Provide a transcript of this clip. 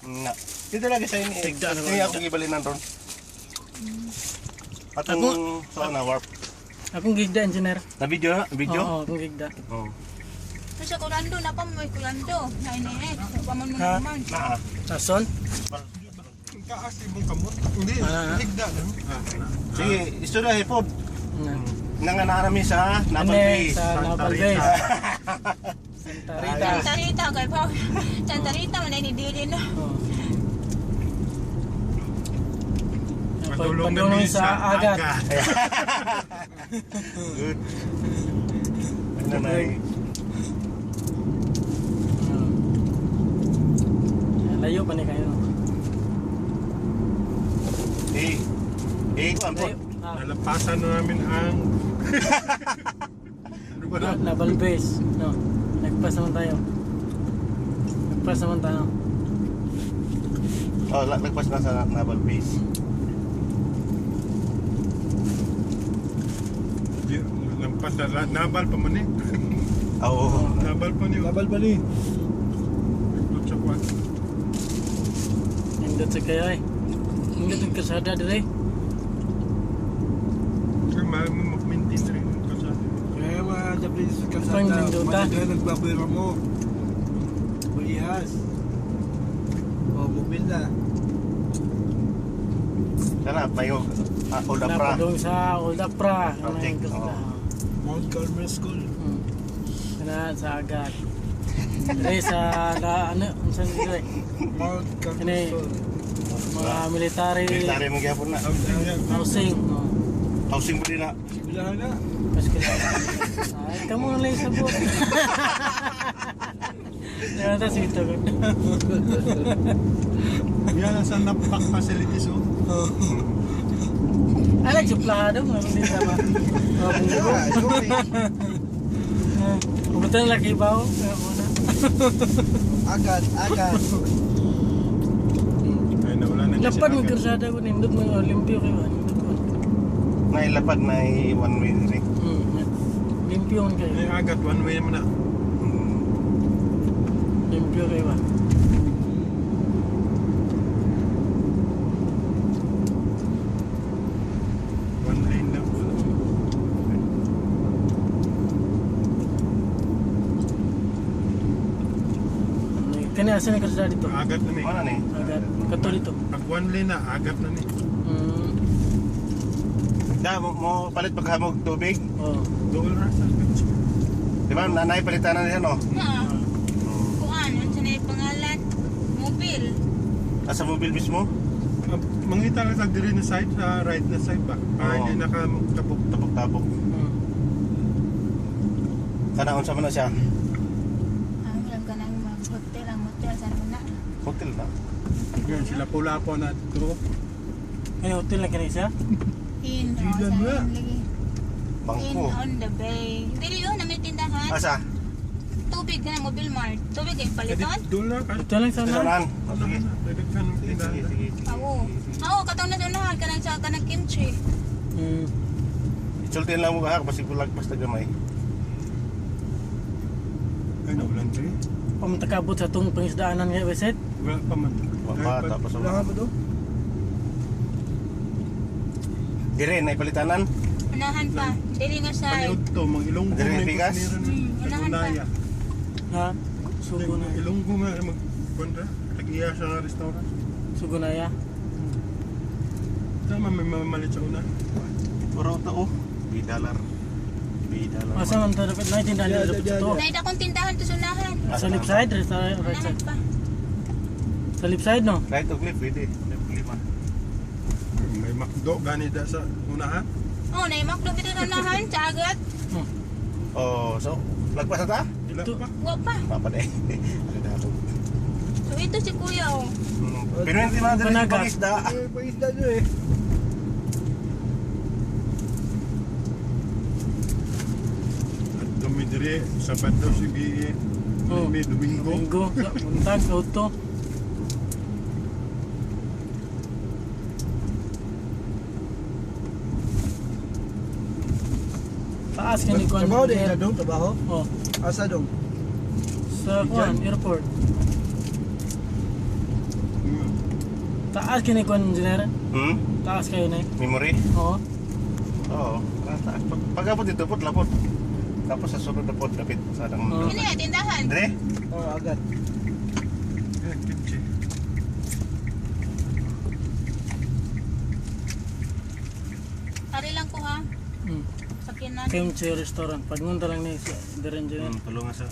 Na. Dito lagi sa ini. Ini ako gibalinan ron. Atong sa na warp. Akong gigda, engineer. Na video? Video? Oo, akong gigda. Oo. Kasi kulando na pa mo may kulando. Na ini paman mo Ha? naman. Na. Sason? Kaas ibong kamot. Hindi, higda lang. Sige, istorya hipod. Na. Nanganarami sa Naval Ane, Base. sa Naval Base. Santa Rita. Santa Rita kay pa. Santa Rita man ni dili na. Oo. Padulong Padulong kami sa Agat. Good. Ano na eh. Layo pa ni kayo. Ko ampon. Nalapasan na namin ang... Ano ba na? Naval Base. No. Nagpas naman tayo. Nagpas naman tayo. Oh, lagpas na sa Naval Base. Lampas na nabal pa man eh. Oo. Nabal pa niyo. Labal bali. Nagtot sa kwan. Nindot sa kayo ay. Nindot ang kasada dire. Kaya mag-maintain rin yung kasama. Kaya mga Japanese Pang kalsada, Mindota. maliga nagbabira mo. Buihas. O, mobil na. Sana, may Old Apra. Napadong sa Old Apra. Project, oo. Mount Carmel School. Kana sa Agat. Dire sa ano, saan dire? Mount Carmel Kini. School. Mga military Military mong gyapon na. housing. Housing mo din na. Sigulahan na. Mas kaya. Ay, kamu na lang sa buwan. Yan ta sito ko. Yan sa napak facilities oh. Ala suplado mo hindi sama. Betul lagi bau. Agad, agad. Ay nawala na niya Lapad mo agad. kersada ko nindot mo Olimpio kayo. Nailapad na one way rin. Olimpio man kayo. Ay agad, one way naman na. Olimpio kayo ba? One lane na po. Kani asa na kersada dito? Agad na ni. Mana ni? Agad. Kato dito. Pag one lane na, agad na ni. Da mo palit paghamog tubig. Oh. Dool na sa beach. Di ba? Nanay palitan na niya no? Ha. Kuan, unsa na yung pangalan? Mobil. Asa mobil mismo? Mangita lang sa diri na side, sa right na side ba? Para Oo. hindi nakatapok. Tapok-tapok. Kana unsa man na siya? Ah, wala ka nang hotel ang motel sa na. Hotel na. Yan, sila pula po na dito. Ay hotel na kani siya? In Dilan na. In Bangko. on the bay. Dili yun, na may tindahan. Asa? Tubig na Mobile Mart. Tubig ay paliton. Dool na. Ito lang sana. Saan? Sige. Dagdagan ng Sige, tindahan. sige, sige. Oo. Oo, katong na unahan kanang sa kanang kimchi. Isultin lang mo ba? Kasi kulag basta gamay. Ay, nawalan siya. Pamuntakabot sa tong pangisdaanan nga website. Wala pa man. Wapa, tapos Wala ka ba to? Dire, naipalitanan. Unahan pa. Dili nga sa Paliod to, mga ilonggo Dire, na yung bigas? kusinira na. unahan pa. Tagunaya. Ha? Sugo na. Ilonggo nga magpunta. Tag-iya siya nga restaurant. Sugo na ya. Tama, may mamalit sa una. Puro to oh. $3. $3. Asa man ta dapat na tindahan Yeah, dito yeah, to. Naida kong tindahan to sunahan. Sa left side, right Unahan side. pa. Sa left side no. Right of cliff, pwede. Lima. May makdo ganida sa unahan. Oh, naimaklo kita sa unahan sa agat. Oh, so lagpas na ta? Ila Ito. pa. Wa pa. Papa de. Ano dato? So ito si Kuya oh. Pero hindi man dire Panagat. sa isda. Eh, paisda nyo eh. At dumidiri, Sabado, sige, Oh. may Domingo. Domingo, buntag, auto. Taas ka ni Kwan. Trabaho din na dong, trabaho. Oh, Asa dong? sa Kwan, airport. Taas kini ko engineer. Taas kayo na. Memory? Oo. Oo. Pag-abot dito po, lapot. Tapos sa sunod na po, lapit sa adang Oo. Ini nga, tindahan. Dre? Oo, agad. Kimchi. Hari lang ko ha. Hmm. Sakinan. Kimchi restaurant. Pagmunta lang ni sa engineer. Tulungan sa